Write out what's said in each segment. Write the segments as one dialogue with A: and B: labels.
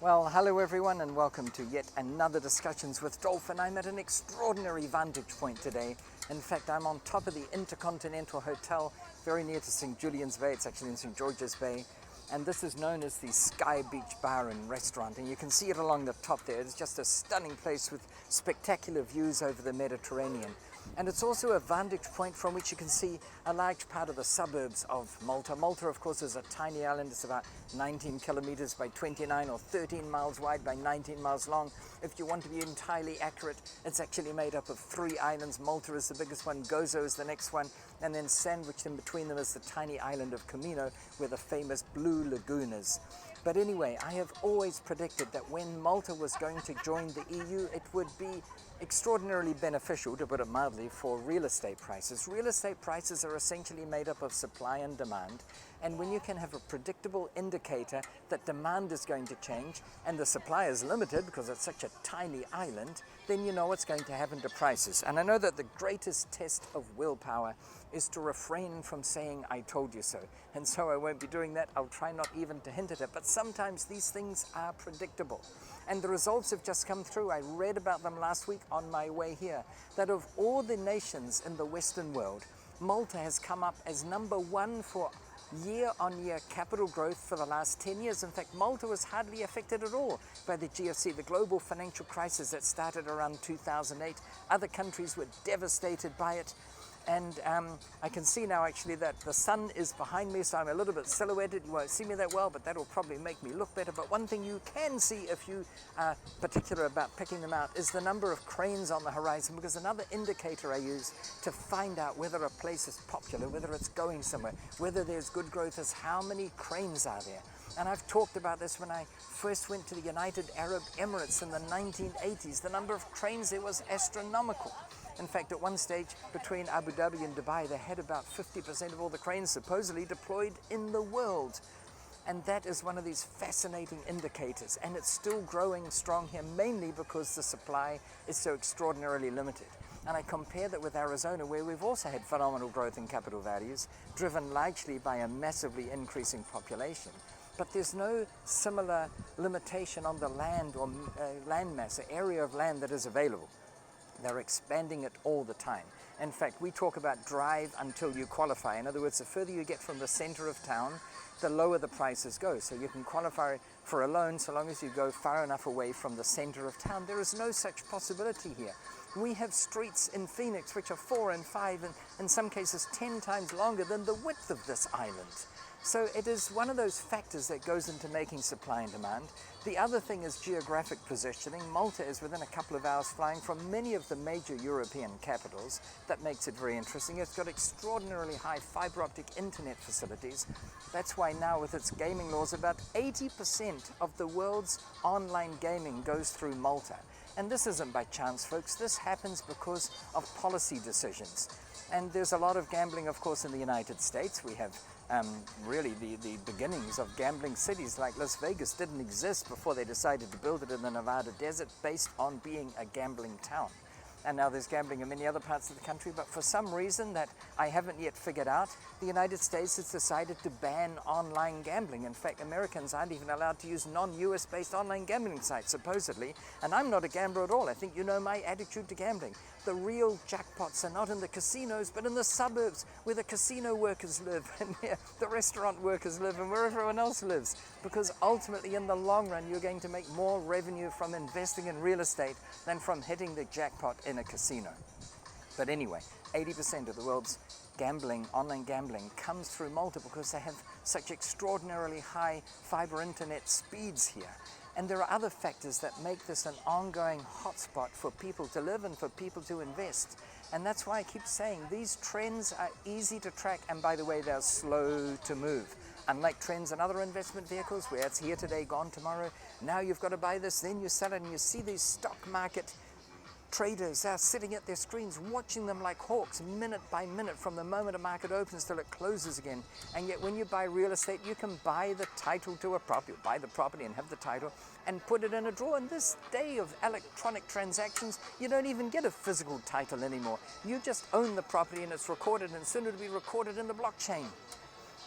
A: Well, hello everyone and welcome to yet another Discussions with Dolf, and I'm at an extraordinary vantage point today. In fact, I'm on top of the Intercontinental Hotel, very near to St. Julian's Bay. It's actually in St. George's Bay. And this is known as the Sky Beach Bar and Restaurant. And you can see it along the top there. It's just a stunning place with spectacular views over the Mediterranean. And it's also a vantage point from which you can see a large part of the suburbs of Malta. Malta, of course, is a tiny island. It's about 19 kilometers by 29 or 13 miles wide by 19 miles long. If you want to be entirely accurate, it's actually made up of 3 islands. Malta is the biggest one, Gozo is the next one, and then sandwiched in between them is the tiny island of Camino, where the famous Blue Lagoon is. But anyway, I have always predicted that when Malta was going to join the EU, it would be extraordinarily beneficial, to put it mildly, for real estate prices. Real estate prices are essentially made up of supply and demand, and when you can have a predictable indicator that demand is going to change and the supply is limited because it's such a tiny island, then you know what's going to happen to prices. And I know that the greatest test of willpower is to refrain from saying I told you so, and so I won't be doing that. I'll try not even to hint at it, but sometimes these things are predictable, and the results have just come through. I read about them last week on my way here, that of all the nations in the Western world, Malta has come up as number 1 for year-on-year capital growth for the last 10 years. In fact, Malta was hardly affected at all by the GFC, the global financial crisis that started around 2008. Other countries were devastated by it. And I can see now actually that the sun is behind me, so I'm a little bit silhouetted. You won't see me that well, but that'll probably make me look better. But one thing you can see if you are particular about picking them out is the number of cranes on the horizon, because another indicator I use to find out whether a place is popular, whether it's going somewhere, whether there's good growth, is how many cranes are there. And I've talked about this when I first went to the United Arab Emirates in the 1980s. The number of cranes there was astronomical. In fact, at one stage between Abu Dhabi and Dubai, they had about 50% of all the cranes supposedly deployed in the world. And that is one of these fascinating indicators. And it's still growing strong here, mainly because the supply is so extraordinarily limited. And I compare that with Arizona, where we've also had phenomenal growth in capital values, driven largely by a massively increasing population. But there's no similar limitation on the land or land mass, the area of land that is available. They're expanding it all the time. In fact, we talk about drive until you qualify. In other words, the further you get from the center of town, the lower the prices go. So you can qualify for a loan so long as you go far enough away from the center of town. There is no such possibility here. We have streets in Phoenix which are 4 and 5 and in some cases 10 times longer than the width of this island. So it is one of those factors that goes into making supply and demand. The other thing is geographic positioning. Malta is within a couple of hours flying from many of the major European capitals. That makes it very interesting. It's got extraordinarily high fiber optic internet facilities. That's why now with its gaming laws, about 80% of the world's online gaming goes through Malta. And this isn't by chance, folks. This happens because of policy decisions. And there's a lot of gambling, of course, in the United States. We have really the beginnings of gambling cities like Las Vegas didn't exist before they decided to build it in the Nevada desert based on being a gambling town. And now there's gambling in many other parts of the country, but for some reason that I haven't yet figured out, the United States has decided to ban online gambling. In fact, Americans aren't even allowed to use non-US based online gambling sites, supposedly. And I'm not a gambler at all. I think you know my attitude to gambling. The real jackpots are not in the casinos, but in the suburbs where the casino workers live and where the restaurant workers live and where everyone else lives. Because ultimately, in the long run, you're going to make more revenue from investing in real estate than from hitting the jackpot in a casino. But anyway, 80% of the world's gambling, online gambling, comes through Malta because they have such extraordinarily high fiber internet speeds here. And there are other factors that make this an ongoing hotspot for people to live and for people to invest. And that's why I keep saying these trends are easy to track, and by the way, they're slow to move. Unlike trends in other investment vehicles where it's here today, gone tomorrow, now you've got to buy this, then you sell it, and you see these stock market traders are sitting at their screens watching them like hawks minute by minute from the moment a market opens till it closes again. And yet when you buy real estate, you can buy the title to a property, buy the property and have the title and put it in a drawer. In this day of electronic transactions, you don't even get a physical title anymore. You just own the property and it's recorded, and soon it'll be recorded in the blockchain.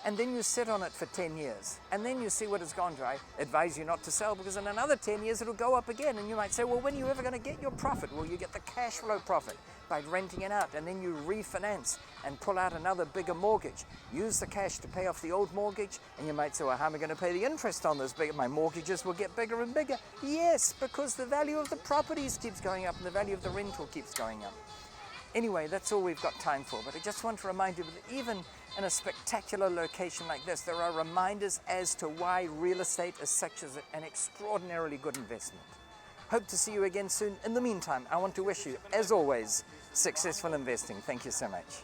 A: and then you sit on it for 10 years, and then you see what it's gone to. I advise you not to sell, because in another 10 years it'll go up again, and you might say, well, when are you ever going to get your profit? Well, you get the cash flow profit by renting it out, and then you refinance and pull out another bigger mortgage. Use the cash to pay off the old mortgage, and you might say, well, how am I going to pay the interest on this? My mortgages will get bigger and bigger. Yes, because the value of the properties keeps going up and the value of the rental keeps going up. Anyway, that's all we've got time for, but I just want to remind you that even in a spectacular location like this, there are reminders as to why real estate is such an extraordinarily good investment. Hope to see you again soon. In the meantime, I want to wish you, as always, successful investing. Thank you so much.